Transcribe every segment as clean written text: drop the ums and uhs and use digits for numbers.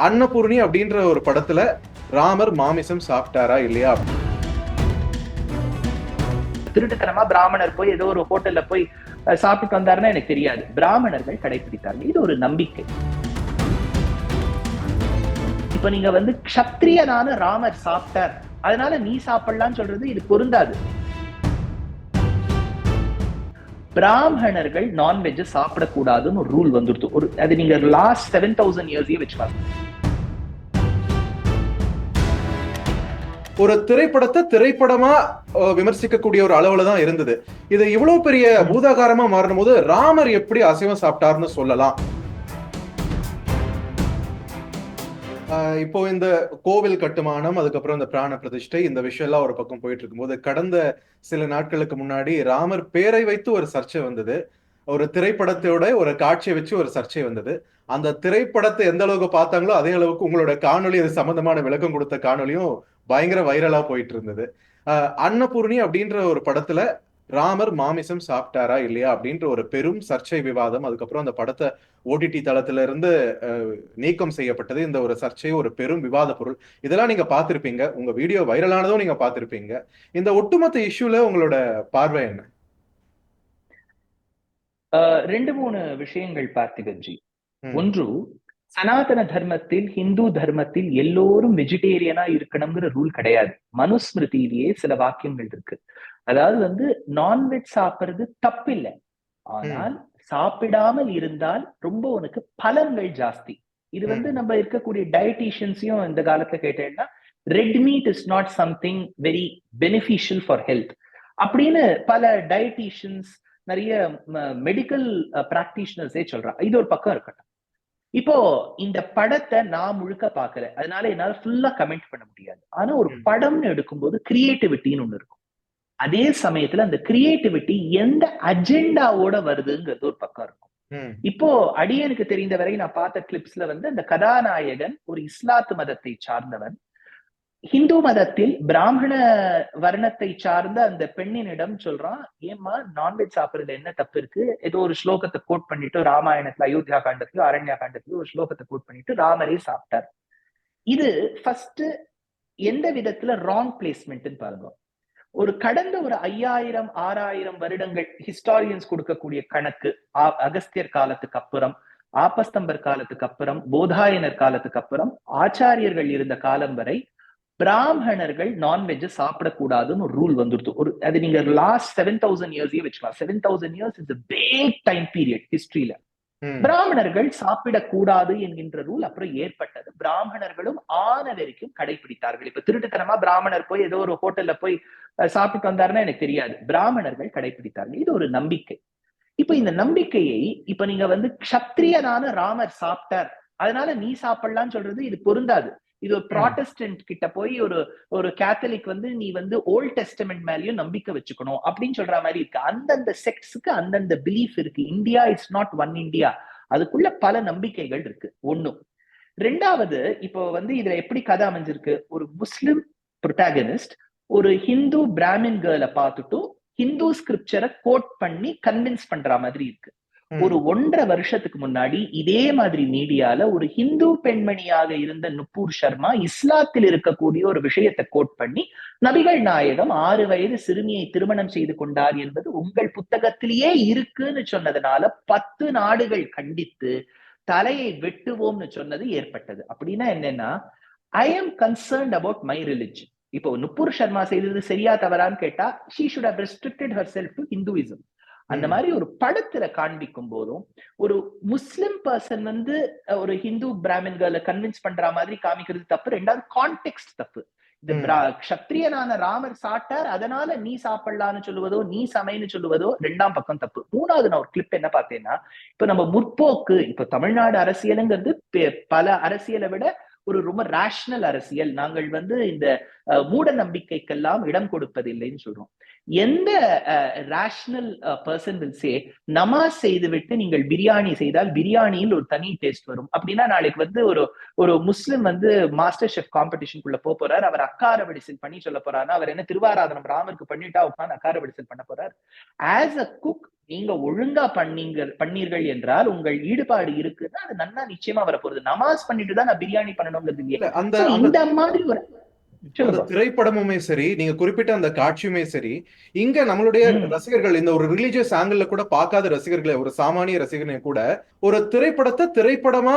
அன்னபூர்ணி அப்படின்ற ஒரு படத்துல ராமர் மாமிசம் சாப்பிட்டாரா இல்லையா? திருட்டுத்தனமா பிராமணர் போய் ஏதோ ஒரு ஹோட்டல்ல போய் சாப்பிட்டு வந்தாருன்னா எனக்கு தெரியாது. பிராமணர்கள் கடைபிடித்தார்கள். இது ஒரு நம்பிக்கை. இப்ப நீங்க வந்து க்ஷத்ரியனான ராமர் சாப்பிட்டார், அதனால நீ சாப்பிடலாம்னு சொல்றது இது பொருந்தாது. பிராமணர்கள் நான்வெஜ் சாப்பிடக்கூடாதுன்னு ஒரு ரூல் வந்துருது. அது நீங்க லாஸ்ட் 7000 இயர்ஸே வச்சு பாருங்க. ஒரு திரைப்படத்தை திரைப்படமா விமர்சிக்கக்கூடிய ஒரு அளவுல தான் இருந்தது. இது இவ்வளவு பெரிய பூதாகாரமா மாறும் போது ராமர் எப்படி அசைவம் சாப்பிட்டாருன்னு சொல்லலாம். இப்போ இந்த கோவில் கட்டுமானம், அதுக்கப்புறம் இந்த பிராண பிரதிஷ்டை, இந்த விஷயம் எல்லாம் ஒரு பக்கம் போயிட்டு இருக்கும்போது கடந்த சில நாட்களுக்கு முன்னாடி ராமர் பேரை வைத்து ஒரு சர்ச்சை வந்தது. ஒரு திரைப்படத்தோட ஒரு காட்சியை வச்சு ஒரு சர்ச்சை வந்தது. அந்த திரைப்படத்தை எந்த அளவுக்கு பார்த்தாங்களோ அதே அளவுக்கு உங்களோட காணொலி, அது சம்பந்தமான விளக்கம் கொடுத்த காணொலியும் பயங்கர வைரலா போயிட்டு இருந்தது. அன்னபூர்ணி அப்படின்ற ஒரு படத்துல ராமர் மாமிசம் சாப்பிட்டாரா இல்லையா அப்படின்ற ஒரு பெரும் சர்ச்சை விவாதம், அதுக்கப்புறம் அந்த படத்தை ஓடிடி தளத்துல இருந்து நீக்கம் செய்யப்பட்டது. இந்த ஒரு சர்ச்சை ஒரு பெரும் விவாத பொருள். இதெல்லாம் நீங்க பார்த்திருப்பீங்க, உங்க வீடியோ வைரலானதும் நீங்க பார்த்திருப்பீங்க. இந்த ஒட்டுமொத்த இஷ்யூல உங்களோட பார்வை என்ன? 2-3 விஷயங்கள் பார்த்திபன்ஜி. ஒன்று, சனாதன தர்மத்தில், ஹிந்து தர்மத்தில் எல்லோரும் வெஜிடேரியனா இருக்கணுங்கிற ரூல் கிடையாது. மனுஸ்மிருதியிலேயே சில வாக்கியங்கள் இருக்கு. அதாவது வந்து நான்வெஜ் சாப்பிடுறது தப்பில்லை, ஆனால் சாப்பிடாமல் இருந்தால் ரொம்ப உனக்கு பலன்கள் ஜாஸ்தி. இது வந்து நம்ம இருக்கக்கூடிய டயட்டீஷியன்ஸையும் இந்த காலத்துல கேட்டேன்னா, red meat is not something very beneficial for health அப்படின்னு பல டயட்டீஷியன்ஸ், நிறைய மெடிக்கல் பிராக்டிஷனர்ஸே சொல்றாங்க. இது ஒரு பக்கம் இருக்கட்டும். இப்போ இந்த படத்தை நான் முழுக்க பாக்கல, அதனால என்னால ஃபுல்லா கமெண்ட் பண்ண முடியாது. ஆனா ஒரு படம்னு எடுக்கும்போது கிரியேட்டிவிட்டின்னு ஒண்ணு இருக்கும். அதே சமயத்துல அந்த கிரியேட்டிவிட்டி எந்த அஜெண்டாவோட வருதுங்கிறது ஒரு பக்கம் இருக்கும். இப்போ அடியனுக்கு தெரிந்த வரை நான் பார்த்த கிளிப்ஸ்ல வந்து அந்த கதாநாயகன் ஒரு இஸ்லாத்து மதத்தை சார்ந்தவன். ஹிந்து மதத்தில் பிராமண வர்ணத்தை சார்ந்த அந்த பெண்ணினிடம் சொல்றான், ஏம்மா நான்வெஜ் சாப்பிடுறதுல என்ன தப்பு இருக்கு? ஏதோ ஒரு ஸ்லோகத்தை கோட் பண்ணிட்டு, ராமாயணத்துல அயோத்தியா காண்டத்திலோ அரண்யா காண்டத்திலோ ஒரு ஸ்லோகத்தை கோட் பண்ணிட்டு ராமரே சாப்பிட்டார். இது ஃபர்ஸ்ட் எந்த விதத்துல ராங் பிளேஸ்மெண்ட்னு பாருங்க. ஒரு கடந்த ஒரு 5000 6000 வருடங்கள் ஹிஸ்டாரியன்ஸ் கொடுக்கக்கூடிய கணக்கு, அகஸ்தியர் காலத்துக்கு அப்புறம், ஆபஸ்தம்பர் காலத்துக்கு அப்புறம், போதாயனர் காலத்துக்கு அப்புறம், ஆச்சாரியர்கள் இருந்த காலம் வரை பிராமணர்கள் நான்வெஜ் சாப்பிடக்கூடாதுன்னு ஒரு ரூல் வந்துருது. அது நீங்க லாஸ்ட் 7000 இயர்ஸே வச்சுக்கலாம். 7000 years is a big time period ஹிஸ்டரியில. பிராமணர்கள் சாப்பிடக்கூடாது என்கின்ற ரூல் அப்புறம் ஏற்பட்டது. பிராமணர்களும் ஆன வரைக்கும் கடைபிடித்தார்கள். இப்ப திருட்டுத்தனமா பிராமணர் போய் ஏதோ ஒரு ஹோட்டல்ல போய் சாப்பிட்டு வந்தாருன்னா எனக்கு தெரியாது. பிராமணர்கள் கடைபிடித்தார்கள். இது ஒரு நம்பிக்கை. இப்ப இந்த நம்பிக்கையை இப்ப நீங்க வந்து க்ஷத்ரியனான ராமர் சாப்பிட்டார், அதனால நீ சாப்பிடலாம்னு சொல்றது இது பொருந்தாது. இது ஒரு ப்ராட்டஸ்டன்ட் கிட்ட போய் ஒரு கேத்தலிக் வந்து நீ வந்து ஓல்ட் டெஸ்டமெண்ட் மேலயும் நம்பிக்கை வச்சுக்கணும் அப்படின்னு சொல்ற மாதிரி இருக்கு. அந்தந்த செக்ட்ஸுக்கு அந்தந்த பிலீஃப் இருக்கு. India it's not one India. அதுக்குள்ள பல நம்பிக்கைகள் இருக்கு. ஒண்ணு. ரெண்டாவது, இப்போ வந்து இதுல எப்படி கதை அமைஞ்சிருக்கு? ஒரு முஸ்லிம் புரோட்டாகனிஸ்ட் ஒரு ஹிந்து பிராமின் கேர்ளை பார்த்துட்டு ஹிந்து ஸ்கிரிப்சரை கோட் பண்ணி கன்வின்ஸ் பண்ற மாதிரி இருக்கு. ஒரு 1.5 வருஷத்துக்கு முன்னாடி இதே மாதிரி மீடியால ஒரு ஹிந்து பெண்மணியாக இருந்த நுப்பூர் சர்மா இஸ்லாத்தில் இருக்கக்கூடிய ஒரு விஷயத்தை கோட் பண்ணி, நபிகள் நாயகம் 6 வயது சிறுமியை திருமணம் செய்து கொண்டார் என்பது உங்கள் புத்தகத்திலேயே இருக்குன்னு சொன்னதுனால 10 நாடுகள் கண்டித்து தலையை வெட்டுவோம்னு சொன்னது ஏற்பட்டது. அப்படின்னா என்னன்னா, I am concerned about my religion. இப்போ நுப்பூர் சர்மா செய்தது சரியா தவறான்னு கேட்டா, she should have restricted herself to Hinduism. அந்த மாதிரி ஒரு படத்துல காண்பிக்கும் போதும் ஒரு முஸ்லிம் பர்சன் வந்து ஒரு ஹிந்து பிராமின்களை கன்வின்ஸ் பண்ற மாதிரி காமிக்கிறது தப்பு. ரெண்டாவது கான்டெக்ஸ்ட் தப்பு. இந்த க்ஷத்ரியனான ராமர் சாப்பிட்டார், அதனால நீ சாப்பிடலான்னு சொல்லுவதோ, நீ சமைன்னு சொல்லுவதோ ரெண்டாம் பக்கம் தப்பு. மூணாவது நான் ஒரு கிளிப் என்ன பார்த்தேன்னா, இப்ப நம்ம முற்போக்கு, இப்ப தமிழ்நாடு அரசியலுங்கிறது பல அரசியலை விட ஒரு ரொம்ப ரேஷனல் அரசியல். நாங்கள் வந்து இந்த மூட நம்பிக்கைக்கெல்லாம் இடம் கொடுப்பதில்லைன்னு சொல்றோம். எந்த ரேஷனல் பர்சன் வில் சே, நமாஸ் செய்து விட்டு நீங்கள் பிரியாணி செய்தால் பிரியாணியில் ஒரு தனி டேஸ்ட் வரும் அப்படின்னா, நாளைக்கு வந்து ஒரு முஸ்லிம் வந்து மாஸ்டர் ஷெஃப் காம்படிஷனுக்குள்ள போறாரு, அவர் அக்கார வடிசல் பண்ணி சொல்ல போறாருன்னா அவர் என்ன திருவாராதனம் ராமருக்கு பண்ணிட்டா உட்காந்து அக்கார வடிசல் பண்ண போறார்? ஆஸ் அ குக் நீங்க ஒழுங்கா பண்ணீர்கள் என்றால் உங்கள் ஈடுபாடு இருக்குன்னா அது நன்னா நிச்சயமா வரப்போகுது. நமாஸ் பண்ணிட்டு தான் நான் பிரியாணி பண்ணணுங்கிறது இல்லையே. இல்ல அந்த சோ அந்த இந்த மாதிரி ஒரு அந்த சொல்லுங்க. திரைப்படமுமே சரி, நீங்க குறிப்பிட்ட அந்த காட்சியுமே சரி, இங்க நம்மளுடைய ம் ரசிகர்கள் இந்த ஒரு ரிலிஜியஸ் ஆங்கிள் கூட பார்க்காத ரசிகர்களே, ஒரு சாமானிய ரசிகனே கூட ஒரு திரைப்படத்தை திரைப்படமா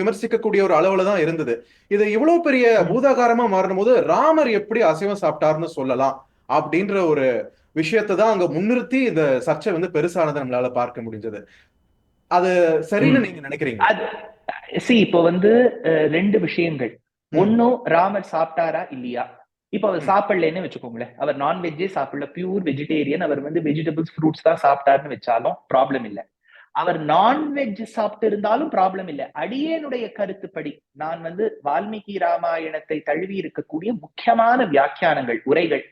விமர்சிக்கக்கூடிய ஒரு அளவுல தான் இருந்தது. இது இவ்வளவு பெரிய ம் பூதாகாரமா மாறின போது ராமர் எப்படி அசைவம் சாப்பிட்டாருன்னு சொல்லலாம் அப்படின்ற ஒரு விஷயத்தை தான் அங்க முன்னிறுத்தி இந்த சர்ச்சை வந்து பெருசானதை நம்மளால பார்க்க முடிஞ்சது. அது சரின்னு ம் நீங்க நினைக்கிறீங்களா? அது இப்போ வந்து ரெண்டு விஷயங்கள். ம், ஒன்னும் ராமர் சாப்பிட்டாரா இல்லையா? இப்ப அவர் ம், சாப்பிடலன்னு வச்சுக்கோங்களேன். அவர் நான்வெஜ்ஜே சாப்பிடல, பியூர் வெஜிடேரியன். அவர் வந்து வெஜிடபிள்ஸ் ஃப்ரூட்ஸ் தான் சாப்பிட்டாருன்னு வச்சாலும் ப்ராப்ளம் இல்ல. அவர் நான்வெஜ் சாப்பிட்டு இருந்தாலும் ப்ராப்ளம் இல்ல. அடியேனுடைய கருத்துப்படி நான் வந்து வால்மீகி ராமாயணத்தை தழுவி இருக்கக்கூடிய முக்கியமான வியாக்கியானங்கள், உரைகள்,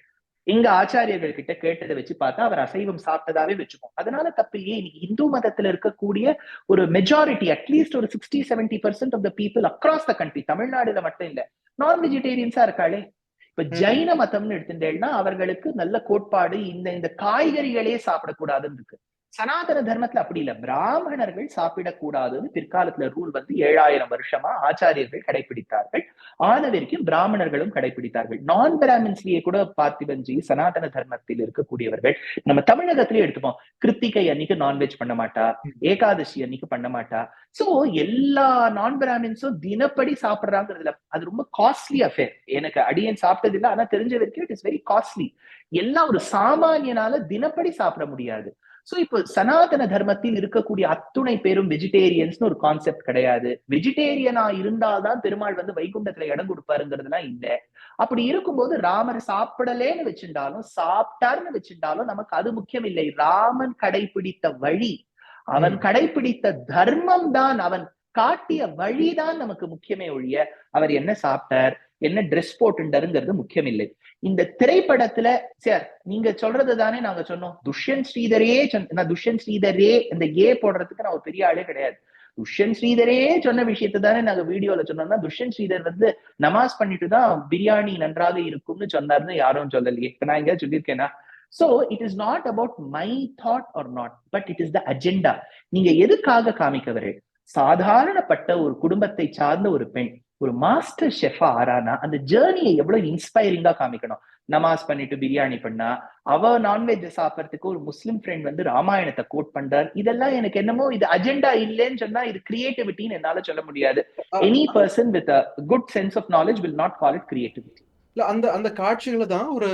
இங்க ஆச்சாரியர்கள் கிட்ட கேட்டதை வச்சு பார்த்தா அவர் அசைவம் சாப்பிட்டதாவே வச்சுப்போம். அதனால தப்பு இல்லையே. இன்னைக்கு இந்து மதத்துல இருக்கக்கூடிய ஒரு மெஜாரிட்டி, அட்லீஸ்ட் ஒரு 60-70% of the people across the country, தமிழ்நாடுல மட்டும் இல்ல, நான் வெஜிடேரியன்ஸா இருக்காளே. இப்ப ம். ஜைன மதம்னு எடுத்துட்டேன்னா அவர்களுக்கு நல்ல கோட்பாடு, இந்த இந்த காய்கறிகளே சாப்பிடக்கூடாதுன்னு இருக்கு. சனாதன தர்மத்துல அப்படி இல்ல. பிராமணர்கள் சாப்பிடக்கூடாதுன்னு பிற்காலத்துல ரூல் வந்து 7000 வருஷமா ஆச்சாரியர்கள் கடைபிடித்தார்கள். ஆன வரைக்கும் பிராமணர்களும் கடைபிடித்தார்கள். நான் பிராமின்ஸ்லயே கூட பார்த்திபன்ஜி சனாதன தர்மத்தில் இருக்கக்கூடியவர்கள் நம்ம தமிழகத்திலேயே எடுத்துப்போம். கிருத்திகை அன்னைக்கு நான்வெஜ் பண்ண மாட்டா, ஏகாதசி அன்னைக்கு பண்ண மாட்டா. சோ எல்லா நான் பிராமின்ஸும் தினப்படி சாப்பிடுறாங்கிறதுல அது ரொம்ப காஸ்ட்லி அஃபேர். எனக்கு அடியேன் சாப்பிட்டது இல்லை, ஆனா தெரிஞ்ச வரைக்கும் இட் இஸ் வெரி காஸ்ட்லி. எல்லாம் ஒரு சாமானியனால தினப்படி சாப்பிட முடியாது. சோ இப்போ சனாதன தர்மத்தில் இருக்கக்கூடிய அத்துணை பேரும் வெஜிடேரியன்ஸ்னு ஒரு கான்செப்ட் கிடையாது. வெஜிடேரியனா இருந்தால்தான் பெருமாள் வந்து வைகுண்டத்துல இடம் கொடுப்பாருங்கிறதுலாம் இல்ல. அப்படி இருக்கும்போது ராமர் சாப்பிடலேன்னு வச்சிருந்தாலும் சாப்பிட்டாருன்னு வச்சிருந்தாலும் நமக்கு அது முக்கியம் இல்லை. ராமன் கடைபிடித்த வழி, அவன் ம். கடைபிடித்த தர்மம் தான், அவன் காட்டிய வழிதான் நமக்கு முக்கியமே ஒழிய அவர் என்ன சாப்பிட்டார், என்ன ட்ரெஸ் போட்டுட்டாருங்கிறது முக்கியம் இல்லை. இந்த திரைப்படத்துல சார் நீங்க சொல்றது தானே நாங்க சொன்னோம். துஷ்யந்த் ஸ்ரீதரே நான் துஷ்யந்த் ஸ்ரீதரே இந்த ஏ போடுறதுக்கு நான் ஒரு பெரிய ஆளே கிடையாது. துஷ்யந்த் ஸ்ரீதரே சொன்ன விஷயத்தை தானே நாங்க வீடியோல சொன்னோம்னா, துஷ்யந்த் ஸ்ரீதர் வந்து நமாஸ் பண்ணிட்டு தான் பிரியாணி நன்றாக இருக்கும்னு சொன்னாருன்னு யாரும் சொல்லலையே. இப்ப நான் எங்கேயாவது சொல்லியிருக்கேனா? So it is not about my thought or not, but it is the agenda. நீங்க எதுக்காக காமிக்கவரே? சாதாரணப்பட்ட ஒரு குடும்பத்தை சார்ந்த ஒரு பெண் ஒரு மாஸ்டர் ஷெஃபா ஆறானா அந்த ஜேர்னியை எவ்வளவு இன்ஸ்பைரிங்கா காமிக்கணும். நமாஸ் பண்ணிட்டு பிரியாணி பண்ணா, அவ நான்வெஜ் சாப்பிடறதுக்கு ஒரு முஸ்லிம் ஃப்ரெண்ட் வந்து ராமாயணத்தை கோட் பண்றார். இதெல்லாம் எனக்கு என்னமோ இது அஜெண்டா இல்லைன்னு சொன்னா இது கிரியேட்டிவிட்டின்னு என்னால சொல்ல முடியாது. Any person with a good sense of knowledge will not call it creativity. இல்ல அந்த அந்த காட்சிகளை தான் ஒரு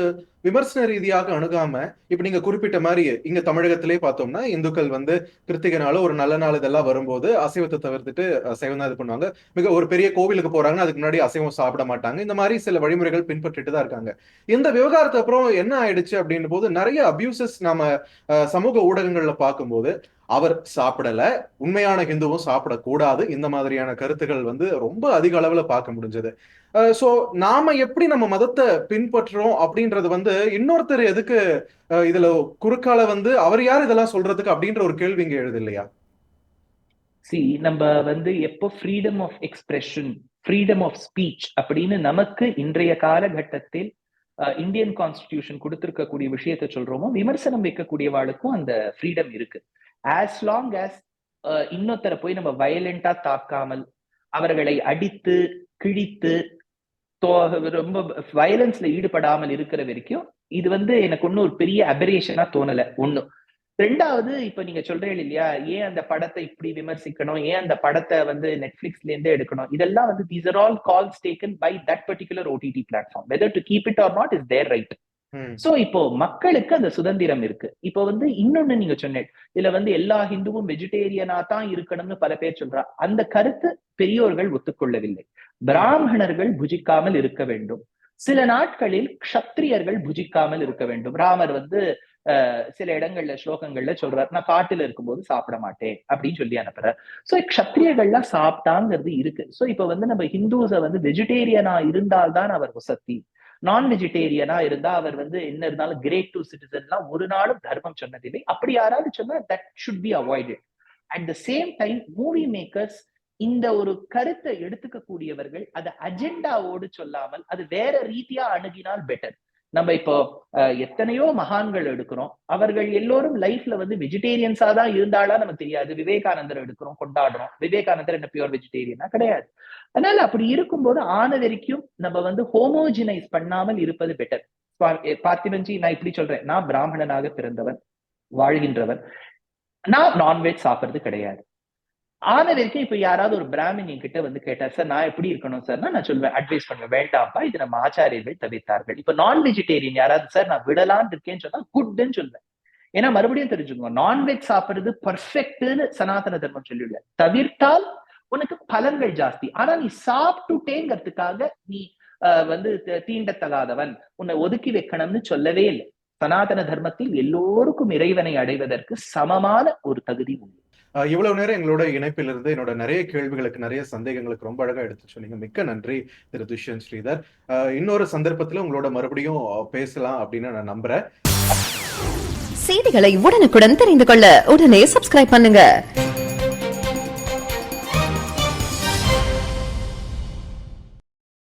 விமர்சன ரீதியாக அணுகாம, இப்ப நீங்க குறிப்பிட்ட மாதிரி இங்க தமிழகத்திலே பார்த்தோம்னா இந்துக்கள் வந்து கிருத்திகை நாள் ஒரு நல்ல நாள் இதெல்லாம் வரும்போது அசைவத்தை தவிர்த்துட்டு அசைவம் தான் இது பண்ணுவாங்க. மிக ஒரு பெரிய கோவிலுக்கு போறாங்கன்னா அதுக்கு முன்னாடி அசைவம் சாப்பிட மாட்டாங்க. இந்த மாதிரி சில வழிமுறைகள் பின்பற்றிட்டு தான் இருக்காங்க. இந்த விவகாரத்து அப்புறம் என்ன ஆயிடுச்சு அப்படின்னும் போது நிறைய அபியூசஸ் நாம சமூக ஊடகங்கள்ல பார்க்கும்போது அவர் சாப்பிடல, உண்மையான ஹிந்துவும் சாப்பிடக்கூடாது, இந்த மாதிரியான கருத்துக்கள் வந்து ரொம்ப அதிக அளவுல பார்க்க முடிஞ்சது. சோ நாம எப்படி நம்ம மதத்தை பின்பற்றுறோம் அப்படின்றது வந்து இன்னொருத்தர் எதுக்கு இதுல குறுக்கால வந்து அவர் யார் இதெல்லாம் சொல்றதுக்கு அப்படின்ற ஒரு கேள்வி இங்க எழுது இல்லையா? நம்ம வந்து எப்போ freedom of expression, freedom of speech அப்படின்னு நமக்கு இன்றைய காலகட்டத்தில் இந்தியன் கான்ஸ்டிடியூஷன் கொடுத்திருக்கக்கூடிய விஷயத்தை சொல்றோமோ, விமர்சனம் வைக்கக்கூடியவாளுக்கும் அந்த ஃப்ரீடம் இருக்கு. ஆஸ் லாங் ஆஸ் இன்னொருத்தரை போய் நம்ம வயலண்டா தாக்காமல், அவர்களை அடித்து கிழித்து ரொம்ப வயலன்ஸ்ல ஈடுபடாமல் இருக்கிற வரைக்கும் இது வந்து எனக்கு ஒன்னும் ஒரு பெரிய அபரேஷனா தோணல. ஒண்ணு. ரெண்டாவது, இப்ப நீங்க சொல்றீங்க இல்லையா, ஏன் அந்த படத்தை இப்படி விமர்சிக்கணும், ஏன் அந்த படத்தை வந்து நெட்ஃபிளிக்ஸ்ல இருந்தே எடுக்கணும், இதெல்லாம் வந்து these are all calls taken by that particular OTT platform. Whether to keep it or not is their right. So இப்போ மக்களுக்கு அந்த சுதந்திரம் இருக்கு. இப்போ வந்து இன்னொன்னு நீங்க சொன்னேன், இதுல வந்து எல்லா ஹிந்துவும் வெஜிடேரியனா தான் இருக்கணும்னு பல பேர் சொல்றா. அந்த கருத்து பெரியோர்கள் ஒத்துக்கொள்ளவில்லை. பிராமணர்கள் புஜிக்காமல் இருக்க வேண்டும். சில நாட்களில் க்ஷத்ரியர்கள் புஜிக்காமல் இருக்க வேண்டும். ராமர் வந்து சில இடங்கள்ல ஸ்லோகங்கள்ல சொல்றாரு, நான் காட்டுல இருக்கும்போது சாப்பிட மாட்டேன் அப்படின்னு சொல்லி அனுப்புறாரு. சோ க்ஷத்ரியர்கள்லாம் சாப்பிட்டாங்கிறது இருக்கு. சோ இப்ப வந்து நம்ம ஹிந்துஸ வந்து வெஜிடேரியனா இருந்தால்தான் அவர் வசதி, நான் வெஜிடேரியனா இருந்தா அவர் வந்து என்ன இருந்தாலும் கிரேட் டு சிட்டிசன்லாம் ஒரு நாளும் தர்மம் சொன்னதில்லை. அப்படி யாராவது சொன்னா that should be avoided. At the same time movie makers இந்த ஒரு கருத்தை எடுத்துக்க கூடியவர்கள் அதை அஜெண்டாவோடு சொல்லாமல் அது வேற ரீதியா அணுகினால் பெட்டர். நம்ம இப்போ எத்தனையோ மகான்கள் எடுக்கிறோம், அவர்கள் எல்லோரும் லைஃப்ல வந்து வெஜிடேரியன்ஸா தான் இருந்தாலா நமக்கு தெரியாது. விவேகானந்தர் எடுக்கிறோம், கொண்டாடுறோம். விவேகானந்தர் என்ன பியூர் வெஜிடேரியனா? கிடையாது. அதனால அப்படி இருக்கும்போது ஆன வரைக்கும் நம்ம வந்து ஹோமோஜினைஸ் பண்ணாமல் இருப்பது பெட்டர். பார்த்திபன்ஜி, நான் இப்படி சொல்றேன், நான் பிராமணனாக பிறந்தவன், வாழ்கின்றவன், நான் நான்வெஜ் சாப்பிடுறது கிடையாது. ஆன வரைக்கும் இப்ப யாராவது ஒரு பிராமின் என்கிட்ட வந்து கேட்டார், சார் நான் எப்படி இருக்கணும் சார், நான் சொல்லுவேன், அட்வைஸ் பண்ணுவேன், வேண்டாம்ப்பா, இது நம்ம ஆச்சாரியர்கள் தவிர்த்தார்கள். இப்ப நான் வெஜிடேரியன் யாராவது சார் நான் விடலான்னு இருக்கேன்னு சொன்னா குட்ன்னு சொல்லுவேன். ஏன்னா மறுபடியும் தெரிஞ்சுக்கோங்க, நான்வெஜ் சாப்பிடுறது பர்ஃபெக்ட்னு சனாதன தர்மம் சொல்லிவிட, தவிர்த்தால் உனக்கு பலன்கள் ஜாஸ்தி. ஆனா நீ சாப்பிட்டுட்டேங்கிறதுக்காக நீ வந்து தீண்டத்தகாதவன், உன்னை ஒதுக்கி வைக்கணும்னு சொல்லவே இல்லை. சனாதன தர்மத்தில் எல்லோருக்கும் இறைவனை அடைவதற்கு சமமான ஒரு தகுதி உண்டு. இவ்வளவு நேரம் எங்களோட இணைப்பில் இருந்து என்னோட நிறைய கேள்விகளுக்கு, நிறைய சந்தேகங்களுக்கு ரொம்ப அழகா எடுத்து சொன்னீங்க. மிக்க நன்றி திரு துஷ்யந்த் ஸ்ரீதர். இன்னொரு சந்தர்ப்பத்துல உங்களோட மறுபடியும் பேசலாம் அப்படின்னு நான் நம்புறேன். செய்திகளை உடனுக்குடன் தெரிந்து கொள்ள உடனே சப்ஸ்கிரைப் பண்ணுங்க.